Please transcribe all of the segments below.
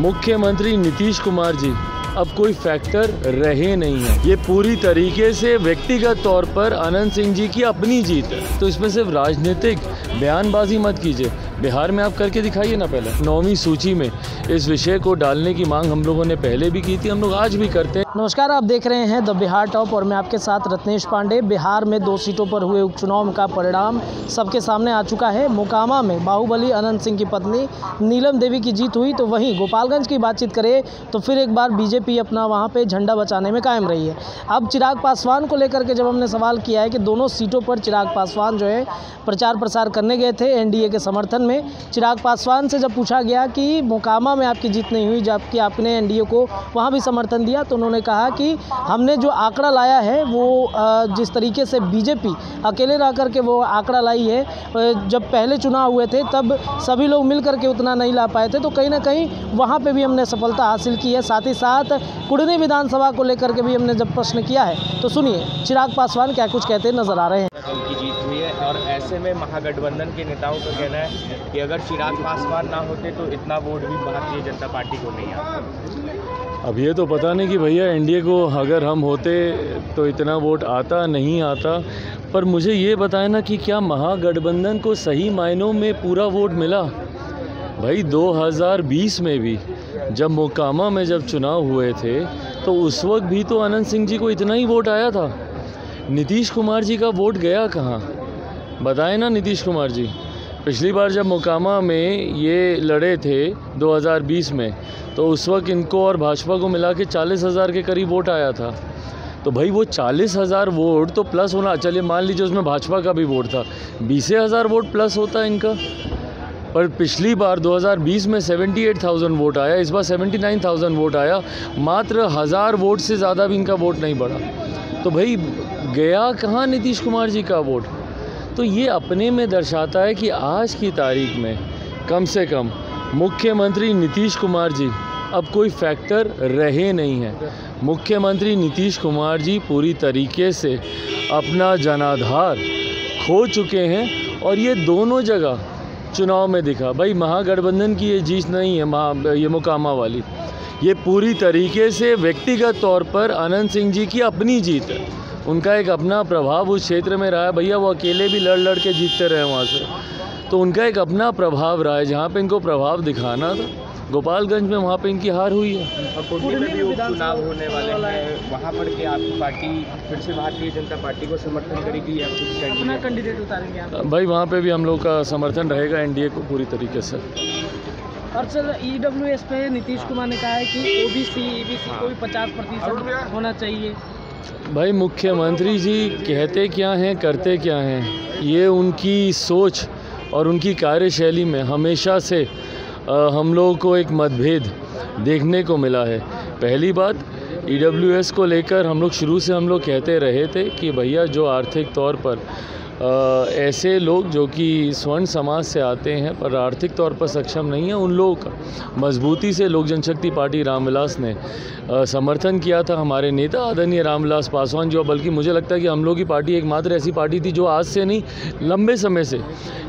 मुख्यमंत्री नीतीश कुमार जी अब कोई फैक्टर रहे नहीं है। ये पूरी तरीके से व्यक्तिगत तौर पर अनंत सिंह जी की अपनी जीत है, तो इसमें सिर्फ राजनीतिक बयानबाजी मत कीजिए। बिहार में आप करके दिखाइए ना। पहले 9वीं सूची में इस विषय को डालने की मांग हम लोगों ने पहले भी की थी, हम लोग आज भी करते हैं। नमस्कार, आप देख रहे हैं द बिहार टॉप और मैं आपके साथ रत्नेश पांडे। बिहार में 2 सीटों पर हुए उपचुनाव का परिणाम सबके सामने आ चुका है। मोकामा में बाहुबली अनंत सिंह की पत्नी नीलम देवी की जीत हुई, तो वहीं गोपालगंज की बातचीत करें तो फिर एक बार बीजेपी अपना वहां पे झंडा बचाने में कायम रही है। अब चिराग पासवान को लेकर के जब हमने सवाल किया है कि दोनों सीटों पर चिराग पासवान जो है प्रचार प्रसार करने गए थे एनडीए के समर्थन में, चिराग पासवान से जब पूछा गया कि मोकामा में आपकी जीत नहीं हुई जबकि आपने एनडीए को वहां भी समर्थन दिया, तो उन्होंने कहा कि हमने जो आंकड़ा लाया है वो जिस तरीके से बीजेपी अकेले रह करके वो आंकड़ा लाई है, जब पहले चुनाव हुए थे तब सभी लोग मिल करके उतना नहीं ला पाए थे, तो कहीं ना कहीं वहाँ पे भी हमने सफलता हासिल की है। साथ ही साथ कुडनी विधानसभा को लेकर के भी हमने जब प्रश्न किया है, तो सुनिए चिराग पासवान क्या कुछ कहते नजर आ रहे हैं। उनकी जीत हुई है और ऐसे में महागठबंधन के नेताओं का कहना है कि अगर चिराग पासवान ना होते तो इतना वोट भी भारतीय जनता पार्टी को नहीं आता। अब ये तो पता नहीं कि भैया एनडीए को अगर हम होते तो इतना वोट आता नहीं आता, पर मुझे ये बताएं ना कि क्या महागठबंधन को सही मायनों में पूरा वोट मिला? भाई 2020 में भी जब मोकामा में जब चुनाव हुए थे तो उस वक्त भी तो अनंत सिंह जी को इतना ही वोट आया था। नीतीश कुमार जी का वोट गया कहाँ? बताएं ना नीतीश कुमार जी। पिछली बार जब मोकामा में ये लड़े थे 2020 में, तो उस वक्त इनको और भाजपा को मिला के 40,000 के करीब वोट आया था। तो भाई वो 40,000 वोट तो प्लस होना, चलिए मान लीजिए उसमें भाजपा का भी वोट था, 20,000 वोट प्लस होता इनका। पर पिछली बार 2020 में 78,000 वोट आया, इस बार 79,000 वोट आया, मात्र 1000 वोट से ज़्यादा भी इनका वोट नहीं बढ़ा। तो भाई गया कहाँ नीतीश कुमार जी का वोट? तो ये अपने में दर्शाता है कि आज की तारीख में कम से कम मुख्यमंत्री नीतीश कुमार जी अब कोई फैक्टर रहे नहीं है। मुख्यमंत्री नीतीश कुमार जी पूरी तरीके से अपना जनाधार खो चुके हैं और ये दोनों जगह चुनाव में दिखा। भाई महागठबंधन की ये जीत नहीं है, ये मोकामा वाली, ये पूरी तरीके से व्यक्तिगत तौर पर अनंत सिंह जी की अपनी जीत है। उनका एक अपना प्रभाव उस क्षेत्र में रहा है। भैया वो अकेले भी लड़ के जीतते रहे वहाँ से, तो उनका एक अपना प्रभाव रहा है। जहाँ पे इनको प्रभाव दिखाना था गोपालगंज में, वहाँ पे इनकी हार हुई है। और कुडनी में भी उपचुनाव होने वाले हैं, वहाँ पर के आपकी पार्टी फिर से भारतीय जनता पार्टी को समर्थन करेगी या कुछ कैंडिडेट उतारेंगे? भाई वहाँ पे भी हम लोग का समर्थन रहेगा एनडीए को पूरी तरीके से। और सर ईडब्ल्यूएस पे नीतीश कुमार ने कहा है कि ओबीसी ईबीसी को भी 50% होना चाहिए। भाई मुख्यमंत्री जी कहते क्या हैं करते क्या हैं, ये उनकी सोच और उनकी कार्यशैली में हमेशा से हम लोगों को एक मतभेद देखने को मिला है। पहली बात, ईडब्ल्यूएस को लेकर हम लोग शुरू से कहते रहे थे कि भैया जो आर्थिक तौर पर ऐसे लोग जो कि स्वर्ण समाज से आते हैं पर आर्थिक तौर पर सक्षम नहीं है, उन लोगों का मजबूती से लोक जनशक्ति पार्टी रामविलास ने समर्थन किया था। हमारे नेता आदरणीय रामविलास पासवान जो, बल्कि मुझे लगता है कि हम लोग की पार्टी एकमात्र ऐसी पार्टी थी जो आज से नहीं लंबे समय से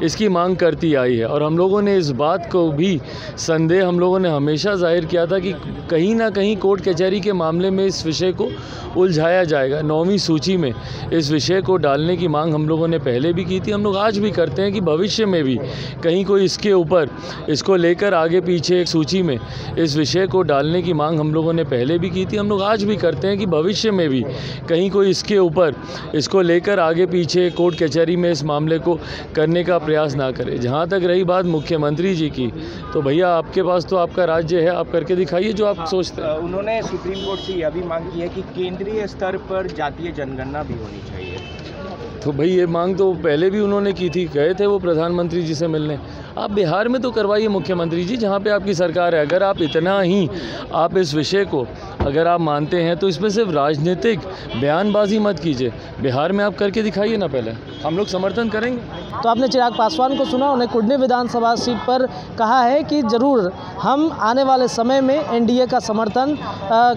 इसकी मांग करती आई है। और हम लोगों ने इस बात को भी संदेह हम लोगों ने हमेशा जाहिर किया था कि कहीं ना कहीं कोर्ट कचहरी के मामले में इस विषय को उलझाया जाएगा। 9वीं सूची में इस विषय को डालने की मांग हम लोगों ने पहले भी की थी, हम लोग आज भी करते हैं कि भविष्य में भी कहीं कोई इसके ऊपर इसको लेकर आगे पीछे एक सूची में इस विषय को डालने की मांग हम लोगों ने पहले भी की थी, हम लोग आज भी करते हैं कि भविष्य में भी कहीं कोई इसके ऊपर इसको लेकर आगे पीछे कोर्ट कचहरी में इस मामले को करने का प्रयास ना करे। जहाँ तक रही बात मुख्यमंत्री जी की, तो भैया आपके पास तो आपका राज्य है, आप करके दिखाइए जो आप सोचते हैं। उन्होंने सुप्रीम कोर्ट से यह भी मांग की है कि केंद्रीय स्तर पर जातीय जनगणना भी होनी चाहिए। तो भाई ये मांग तो पहले भी उन्होंने की थी, गए थे वो प्रधानमंत्री जी से मिलने। आप बिहार में तो करवाइए मुख्यमंत्री जी, जहाँ पे आपकी सरकार है। अगर आप इतना ही आप इस विषय को अगर आप मानते हैं तो इसमें सिर्फ राजनीतिक बयानबाजी मत कीजिए। बिहार में आप करके दिखाइए ना, पहले हम लोग समर्थन करेंगे। तो आपने चिराग पासवान को सुना, उन्हें कुडनी विधानसभा सीट पर कहा है कि ज़रूर हम आने वाले समय में एनडीए का समर्थन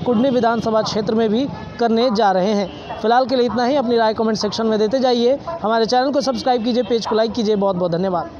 कुडनी विधानसभा क्षेत्र में भी करने जा रहे हैं। फिलहाल के लिए इतना ही। अपनी राय कमेंट सेक्शन में देते जाइए, हमारे चैनल को सब्सक्राइब कीजिए, पेज को लाइक कीजिए। बहुत बहुत धन्यवाद।